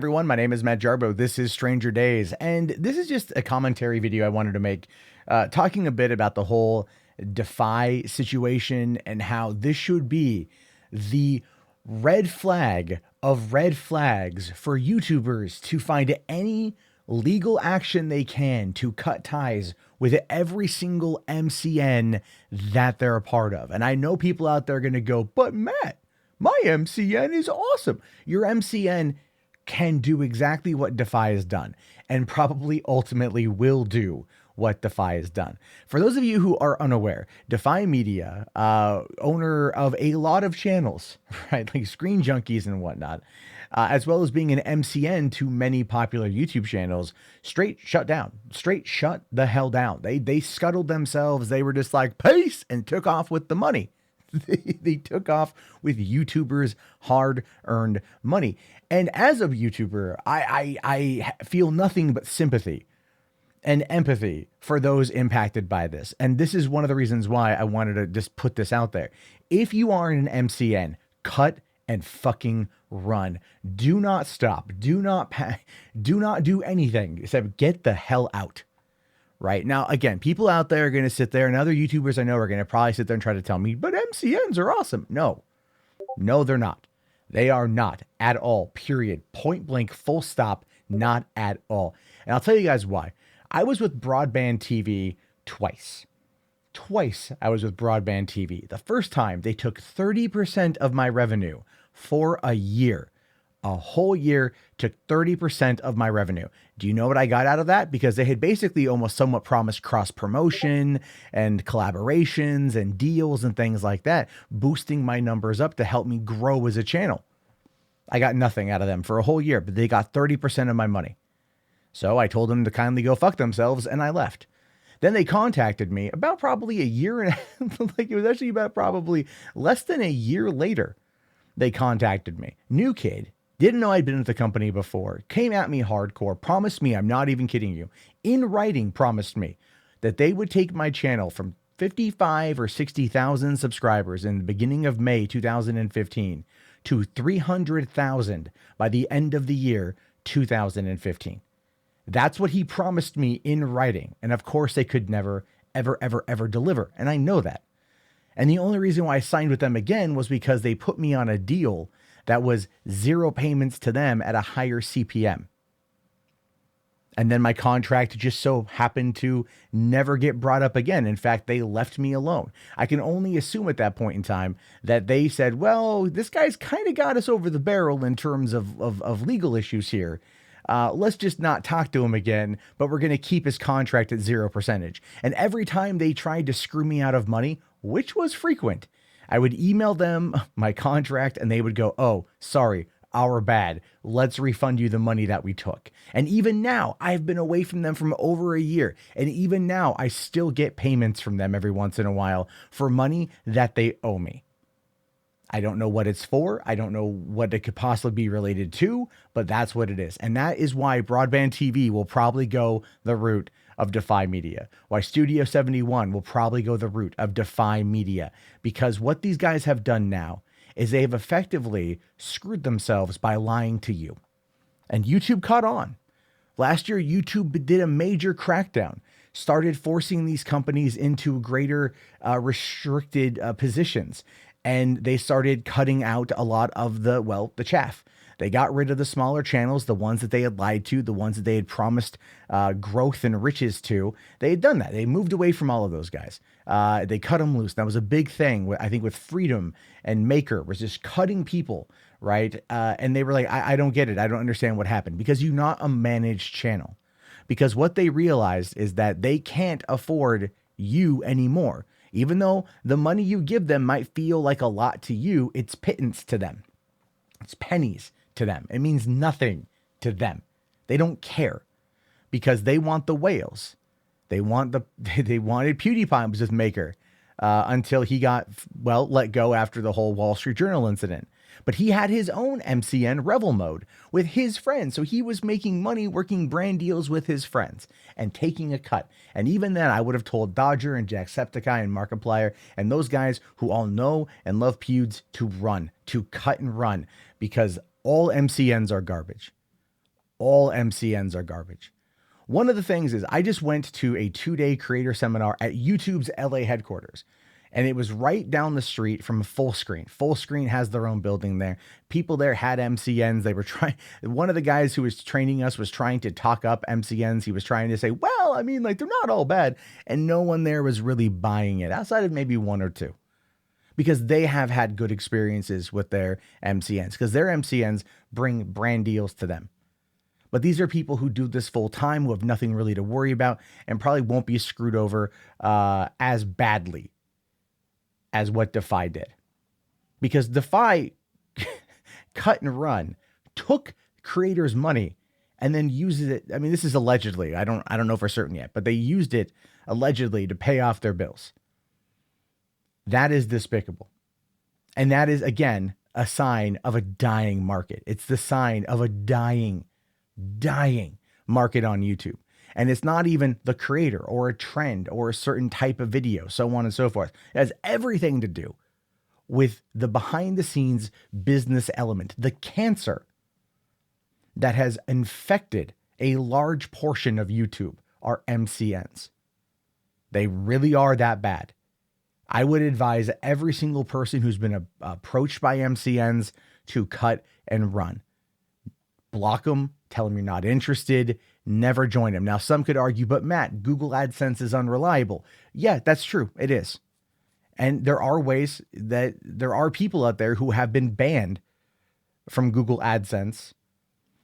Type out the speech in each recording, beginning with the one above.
Everyone, my name is Matt Jarbo. This is Stranger Days, and this is just a commentary video I wanted to make, talking a bit about the whole DeFi situation and how this should be the red flag of red flags for YouTubers to find any legal action they can to cut ties with every single MCN that they're a part of. And I know people out there are going to go, but Matt, my MCN is awesome. Your MCN can do exactly what DeFi has done and probably ultimately will do what DeFi has done. For those of you who are unaware, DeFy Media, owner of a lot of channels, right, like Screen Junkies and whatnot, as well as being an MCN to many popular YouTube channels, straight shut the hell down. They scuttled themselves. They were just like, peace, and took off with the money. They took off with YouTubers' hard-earned money. And as a YouTuber, I feel nothing but sympathy and empathy for those impacted by this. And this is one of the reasons why I wanted to just put this out there. If you are in an MCN, cut and fucking run. Do not stop. Do not do anything except get the hell out. Right now, again, people out there are going to sit there, and other YouTubers I know are going to probably sit there and try to tell me, but MCNs are awesome. No, they're not. They are not at all, period. Point blank, full stop, not at all. And I'll tell you guys why. I was with Broadband TV twice. Twice I was with Broadband TV. The first time, they took 30% of my revenue for a year. A whole year, took 30% of my revenue. Do you know what I got out of that? Because they had basically almost somewhat promised cross promotion and collaborations and deals and things like that, boosting my numbers up to help me grow as a channel. I got nothing out of them for a whole year, but they got 30% of my money. So I told them to kindly go fuck themselves, and I left. Then they contacted me about probably a year and like it was actually about probably less than a year later. They contacted me. New kid. Didn't know I'd been at the company before, came at me hardcore, promised me, I'm not even kidding you, in writing promised me that they would take my channel from 55 or 60,000 subscribers in the beginning of May 2015 to 300,000 by the end of the year 2015. That's what he promised me in writing. And of course they could never, ever deliver. And I know that. And the only reason why I signed with them again was because they put me on a deal that was zero payments to them at a higher CPM. And then my contract just so happened to never get brought up again. In fact, they left me alone. I can only assume at that point in time that they said, well, this guy's kind of got us over the barrel in terms of legal issues here. Let's just not talk to him again, but we're going to keep his contract at 0%. And every time they tried to screw me out of money, which was frequent, I would email them my contract and they would go, oh, sorry, our bad. Let's refund you the money that we took. And even now, I've been away from them for over a year. And even now, I still get payments from them every once in a while for money that they owe me. I don't know what it's for. I don't know what it could possibly be related to, but that's what it is. And that is why Broadband TV will probably go the route of DeFy Media, why Studio 71 will probably go the route of DeFy Media, because what these guys have done now is they have effectively screwed themselves by lying to you. And YouTube caught on. Last year, YouTube did a major crackdown, started forcing these companies into greater restricted positions. And they started cutting out a lot of the chaff. They got rid of the smaller channels, the ones that they had lied to, the ones that they had promised growth and riches to. They had done that. They moved away from all of those guys. They cut them loose. That was a big thing, I think, with Freedom and Maker, was just cutting people, right? And they were like, I don't get it. I don't understand what happened. Because you're not a managed channel. Because what they realized is that they can't afford you anymore. Even though the money you give them might feel like a lot to you, it's pittance to them. It's pennies to them. It means nothing to them. They don't care because they want the whales. They wanted PewDiePie was with Maker until he got, let go after the whole Wall Street Journal incident. But he had his own MCN Revel mode with his friends. So he was making money working brand deals with his friends and taking a cut. And even then, I would have told Dodger and Jacksepticeye and Markiplier and those guys who all know and love Pewds to run, to cut and run, because all MCNs are garbage. All MCNs are garbage. One of the things is I just went to a 2-day creator seminar at YouTube's LA headquarters, and it was right down the street from Full Screen. Full Screen has their own building there. People there had MCNs. They were trying, one of the guys who was training us was trying to talk up MCNs. He was trying to say, well, I mean, like, they're not all bad. And no one there was really buying it outside of maybe one or two, because they have had good experiences with their MCNs, because their MCNs bring brand deals to them. But these are people who do this full time, who have nothing really to worry about, and probably won't be screwed over as badly as what DeFi did. Because DeFi cut and run, took creators' money, and then uses it. I mean, this is allegedly. I don't know for certain yet, but they used it allegedly to pay off their bills. That is despicable. And that is, again, a sign of a dying market. It's the sign of a dying market on YouTube. And it's not even the creator or a trend or a certain type of video, so on and so forth. It has everything to do with the behind the scenes business element, the cancer that has infected a large portion of YouTube are MCNs. They really are that bad. I would advise every single person who's been approached by MCNs to cut and run. Block them, tell them you're not interested, never join them. Now, some could argue, but Matt, Google AdSense is unreliable. Yeah, that's true. It is. And there are ways that there are people out there who have been banned from Google AdSense,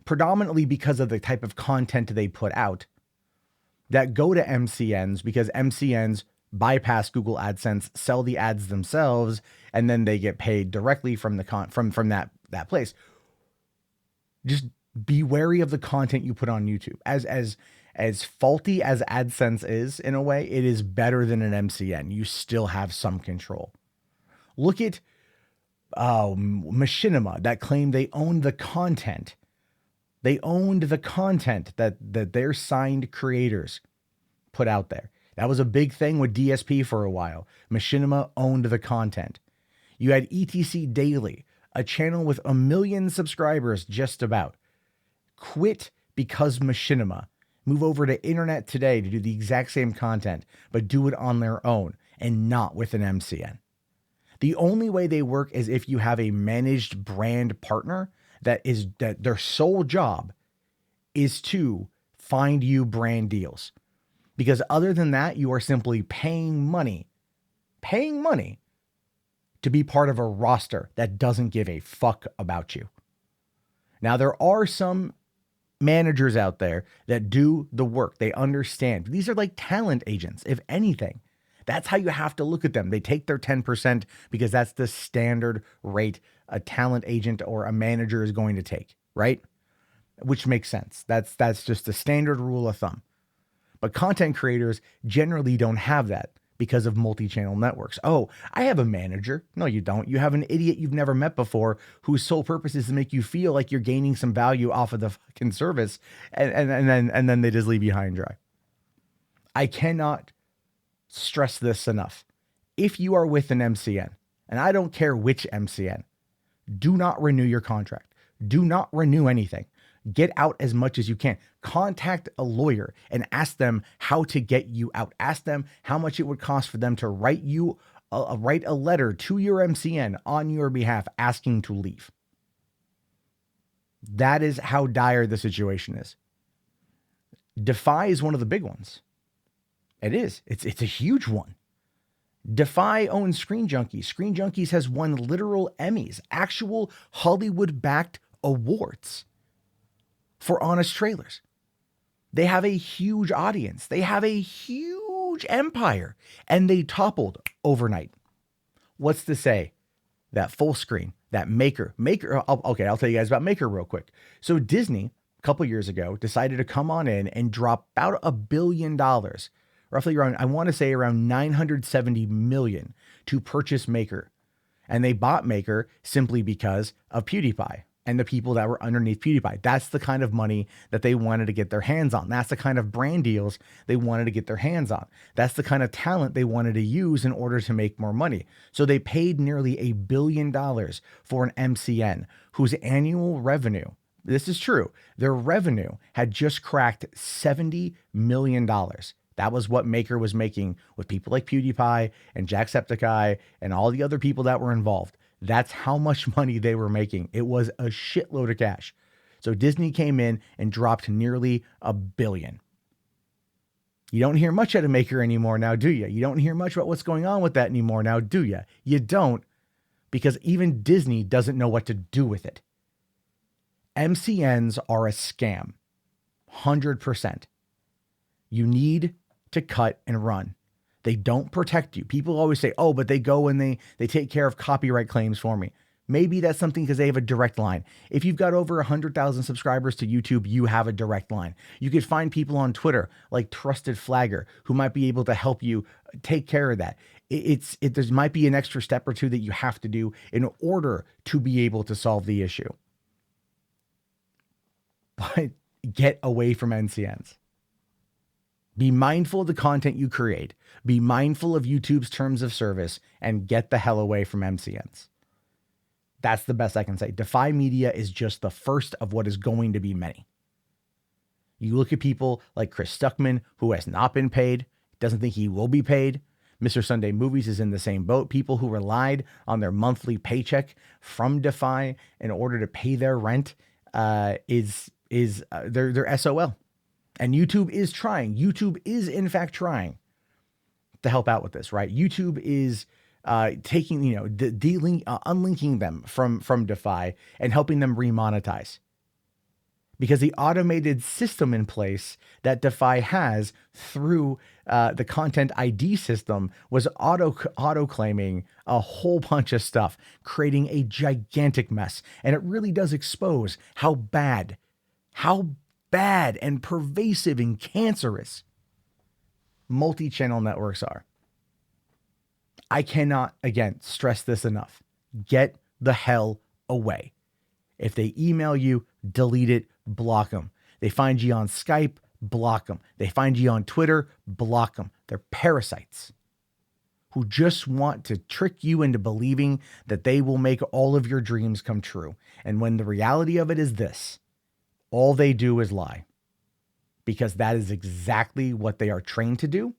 predominantly because of the type of content they put out, that go to MCNs because MCNs bypass Google AdSense, sell the ads themselves, and then they get paid directly from the from that place. Just be wary of the content you put on YouTube. As faulty as AdSense is, in a way, it is better than an MCN. You still have some control. Look at Machinima, that claimed they owned the content. They owned the content that their signed creators put out there. That was a big thing with DSP for a while. Machinima owned the content. You had ETC Daily, a channel with 1 million subscribers just about, quit because Machinima. Move over to Internet Today to do the exact same content, but do it on their own and not with an MCN. The only way they work is if you have a managed brand partner that their sole job is to find you brand deals. Because other than that, you are simply paying money to be part of a roster that doesn't give a fuck about you. Now, there are some managers out there that do the work. They understand. These are like talent agents, if anything. That's how you have to look at them. They take their 10% because that's the standard rate a talent agent or a manager is going to take, right? Which makes sense. That's just a standard rule of thumb. But content creators generally don't have that because of multi-channel networks. Oh, I have a manager. No, you don't. You have an idiot you've never met before whose sole purpose is to make you feel like you're gaining some value off of the fucking service, and then they just leave you high and dry. I cannot stress this enough. If you are with an MCN, and I don't care which MCN, do not renew your contract. Do not renew anything. Get out as much as you can. Contact a lawyer and ask them how to get you out. Ask them how much it would cost for them to write a letter to your MCN on your behalf asking to leave. That is how dire the situation is. DeFi is one of the big ones. It is. It's a huge one. DeFi owns Screen Junkies. Screen Junkies has won literal Emmys, actual Hollywood-backed awards for honest trailers. They have a huge audience. They have a huge empire, and they toppled overnight. What's to say that Full Screen, that Maker, I'll tell you guys about Maker real quick. So Disney, a couple years ago, decided to come on in and drop about $1 billion, roughly around, I want to say around 970 million to purchase Maker. And they bought Maker simply because of PewDiePie and the people that were underneath PewDiePie. That's the kind of money that they wanted to get their hands on. That's the kind of brand deals they wanted to get their hands on. That's the kind of talent they wanted to use in order to make more money. So they paid nearly $1 billion for an MCN whose annual revenue This is true. Their revenue had just cracked $70 million. That was what Maker was making with people like PewDiePie and Jacksepticeye and all the other people that were involved. That's how much money they were making. It was a shitload of cash. So Disney came in and dropped nearly $1 billion. You don't hear much out of Maker anymore now, do you? You don't hear much about what's going on with that anymore now, do you? You don't, because even Disney doesn't know what to do with it. MCNs are a scam, 100%. You need to cut and run. They don't protect you. People always say, oh, but they go and they take care of copyright claims for me. Maybe that's something because they have a direct line. If you've got over 100,000 subscribers to YouTube, you have a direct line. You could find people on Twitter like Trusted Flagger who might be able to help you take care of that. There might be an extra step or two that you have to do in order to be able to solve the issue. But get away from MCNs. Be mindful of the content you create. Be mindful of YouTube's terms of service and get the hell away from MCNs. That's the best I can say. DEFY Media is just the first of what is going to be many. You look at people like Chris Stuckman, who has not been paid, doesn't think he will be paid. Mr. Sunday Movies is in the same boat. People who relied on their monthly paycheck from DEFY in order to pay their rent they're SOL. And YouTube is trying. YouTube is in fact trying to help out with this, right? YouTube is taking, unlinking them from DEFY and helping them remonetize. Because the automated system in place that DEFY has through the content ID system was auto claiming a whole bunch of stuff, creating a gigantic mess. And it really does expose how bad and pervasive and cancerous multi-channel networks are. I cannot, again, stress this enough. Get the hell away. If they email you, delete it, block them. They find you on Skype, block them. They find you on Twitter, block them. They're parasites who just want to trick you into believing that they will make all of your dreams come true. And when the reality of it is this, all they do is lie, because that is exactly what they are trained to do,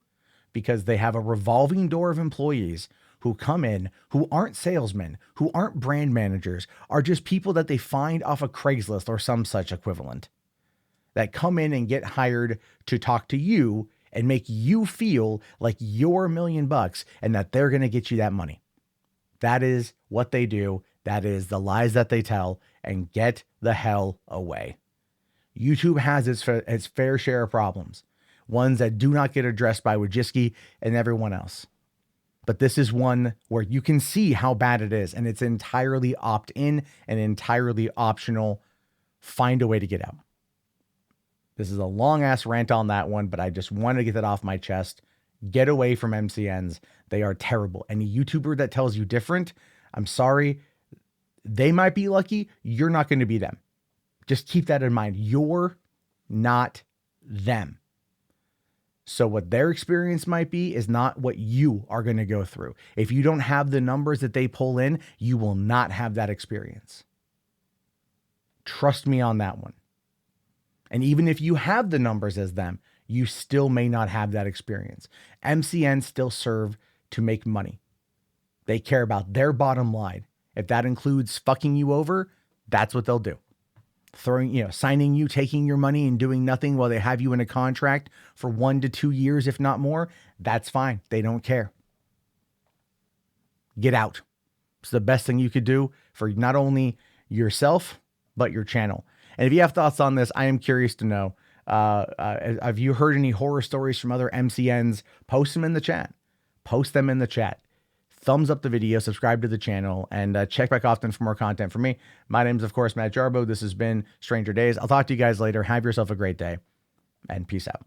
because they have a revolving door of employees who come in, who aren't salesmen, who aren't brand managers, are just people that they find off of Craigslist or some such equivalent that come in and get hired to talk to you and make you feel like you're $1 million and that they're going to get you that money. That is what they do. That is the lies that they tell, and get the hell away. YouTube has its fair share of problems, ones that do not get addressed by Wojcicki and everyone else. But this is one where you can see how bad it is, and it's entirely opt-in and entirely optional. Find a way to get out. This is a long-ass rant on that one, but I just wanted to get that off my chest. Get away from MCNs. They are terrible. Any YouTuber that tells you different, I'm sorry. They might be lucky. You're not going to be them. Just keep that in mind. You're not them. So what their experience might be is not what you are going to go through. If you don't have the numbers that they pull in, you will not have that experience. Trust me on that one. And even if you have the numbers as them, you still may not have that experience. MCNs still serve to make money. They care about their bottom line. If that includes fucking you over, that's what they'll do. Signing you, taking your money and doing nothing while they have you in a contract for 1 to 2 years, if not more, that's fine. They don't care. Get out. It's the best thing you could do for not only yourself, but your channel. And if you have thoughts on this, I am curious to know. Have you heard any horror stories from other MCNs? Post them in the chat. Post them in the chat. Thumbs up the video, subscribe to the channel, and check back often for more content from me. My name is, of course, Matt Jarbo. This has been Stranger Days. I'll talk to you guys later. Have yourself a great day, and peace out.